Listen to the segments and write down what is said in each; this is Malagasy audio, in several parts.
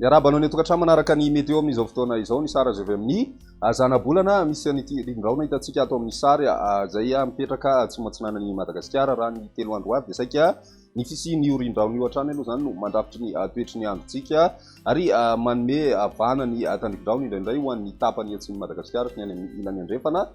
Ny arabanao ny tokantrano manaraka ny météo amin'izao fotoana izao ny sary azo avy amin'ny zana-bolana misy an'ity rindraona hitantsika ato amin'ny sary izay mipetraka atsimo antsinanan'i Madagasikara raha ny 3 andro avy dia saika ny fisian'io rindraona io hatrany aloha izany no mandrafitry ny toetry ny androntsika ary manome avana ny tandrin-drano indraindray ho an'ny tapany atsimo Madagasikara sy ny any amin'ny ilany andrefana.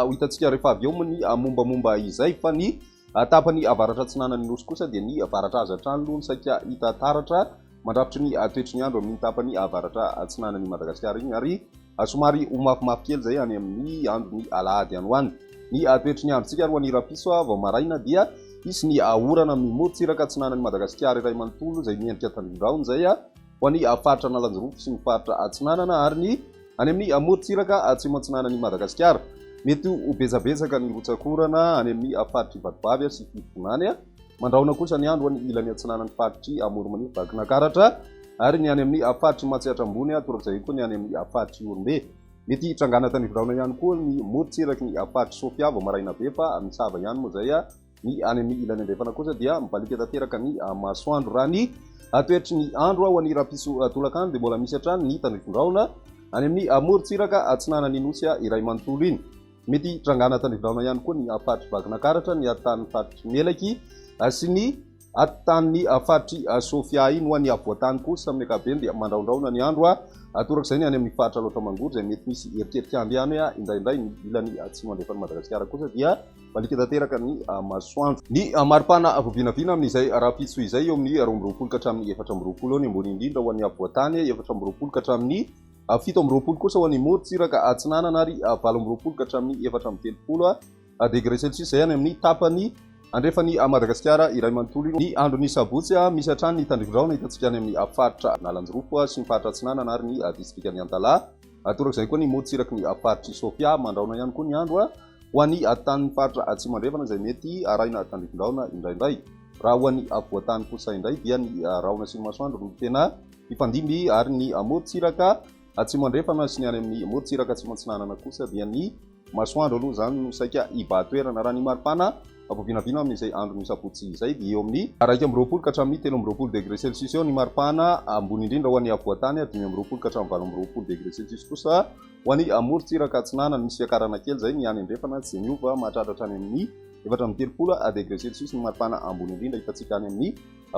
Hitantsika rehefa avy eo ny mombamomba izay fa ny tapany avaratra atsinanan'ny nosy kosa dia ny avaratra azy hatrany aloha ny saika hita taratra mandrafitry ny toetry ny andro amin'ny tapany avaratra atsinanan'i Madagasikara iny ary somary homafimafy kely zay any amin'ny andro ny alahady any ho any. Ny toetry ny androntsika roa ny rapiso vao maraina dia isy ny orana mimorontsiraka atsinanan'i Madagasikara iray manontolo izay miendrika tandrin-drahona zay ho an'ny faritra Nalanjorofo sy ny faritra atsinanana ary ny any amin'ny morontsiraka atsimo atsinanan'i Madagasikara. Mety ho betsabetsaka ny rotsakorana any amin'ny faritry Vatovavy sy Fifonany mandraona kosa ny andro ny ilany atsinanan'ny faritry Moromania Vakinakaratra ary ny any amin'ny faritry Matsihatra ambony torak'izay koa ny any amin'ny faritry Orombe. Mety hitrangana tandrin-drahona ihany koa ny morontsiraky ny faritry Sofia vao maraina be fa misava ihany moa zay ny any amin'ny ilany andrefana kosa dia mibalika tanteraka ny masoandro raha ny toetry ny andro ho an'ny rapiso tolakandro dia mbola misy hatrany ny tandrin-drahona any amin'ny morontsiraka atsinanan'ny nosy iray manontolo iny. Mety hitrangana tandrin-drahona ihany koa ny faritry Vakinakaratra ny atan'ny faritry Melaky sy ny atan'ny faritry Sofia iny ho an'ny avoatany kosa amin'ny ankapobeny dia mandraondraona ny andro torak'izay ny any amin'ny faritra loatra mangory izay mety misy eriketikandro ihany indraindray ny ilany atsimo andrefan'ny Madagasikara kosa dia balika tanteraka ny masoandro. Ny maripana voavinavina amin'izay rapiso izay eo amin'ny 12 ka hatramin'ny 14 eo ny ambony indrindra ho an'ny avoatany 14 ka hatramin'ny 17 kosa ho an'ny morontsiraka atsinanana ary 18 ka hatramin'ny 430 degré celsius izay any amin'ny tapany andrefan'ny Madagasikara iray manontolo ny andro ny sabotsy misy hatrany ny tandrin-drahona hitantsika any amin'ny faritra Nalanjorofo sy ny faritra atsinanana ary ny district ny Antala torak'izay koa ny morontsiraky ny faritry Sofia mandraona ihany koa ny andro ho an'ny tanin'ny faritra atsimo andrefana izay mety arahina tandrin-drahona indraindray. Raha ho an'ny avoatany kosa indray dia ny rahona sy ny masoandro no tena mifandimby ary ny morontsiraka atsimo andrefana sy ny any amin'ny morontsiraka atsimo antsinanana kosa dia ny masoandro aloha zany no saika hibatoerana raha ny maripana voavinavina amin'izay andro ny sabotsy izay dia eo amin'ny 20 ka hatramin'ny 13 degré celsius eo ny maripana ambony indrindra ho an'ny avoatany 20 ka hatramin'ny 20 degré celsius kosa ho an'ny morontsiraka atsinanana misy fiakarana kely zay ny any andrefana tsy miova mahatratra any amin'ny 430 degré celsius ny maripana ambony indrindra hitantsika any amin'ny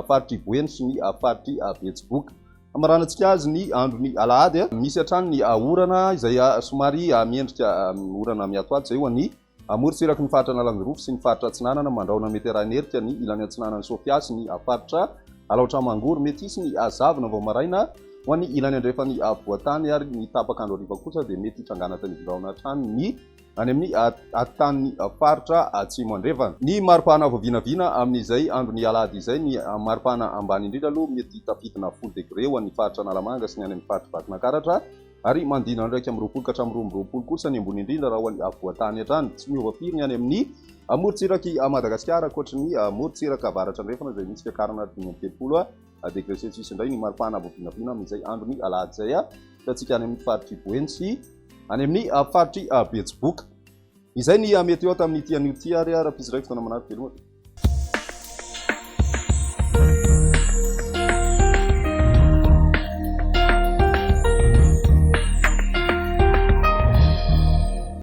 faritry Boeny sy ny faritry Betsiboka. Amaranantsika azy ny andro ny alahady misy hatrany ny orana izay somary miendrika orana miatoato zay ho an'ny morontsiraky ny faritra Nalanjorofo sy ny faritra atsinanana mandraona mety arahanerika ny ilany atsinanan'ny Sofia sy ny faritra Alaotra Mangory mety isy ny azavina vao maraina ho an'ny ilany andrefan'ny avoatany ary ny tapakandro hariva kosa dia mety hitrangana tandrin-drahona hatrany ny any amin'ny atan'ny faritra atsimo andrefana. Ny maripana voavinavina amin'izay andro ny alahady izay ny maripana ambany indrindra aloha mety tafidina 10 degré ho an'ny faritra Analamanga sy ny any amin'ny faritra Vakinakaratra ary mandina 20 ka hatramin'ny 20 kosa ny ambony indrindra raha ho an'ny avoatany hatrany tsy miova firy ny any amin'ny morontsiraky Madagasikara ankoatra ny morontsiraka avaratra andrefana izay misy fiakarana 30 degré celsius indray ny maripana voavinavina amin'izay andro ny alahady izay hitantsika any amin'ny faritry Boeny sy any amin'ny faritry Betsiboka. Izay ny météo tamin'ity an'io ty ary raha-pizy raiky fotoana manaraka velomana.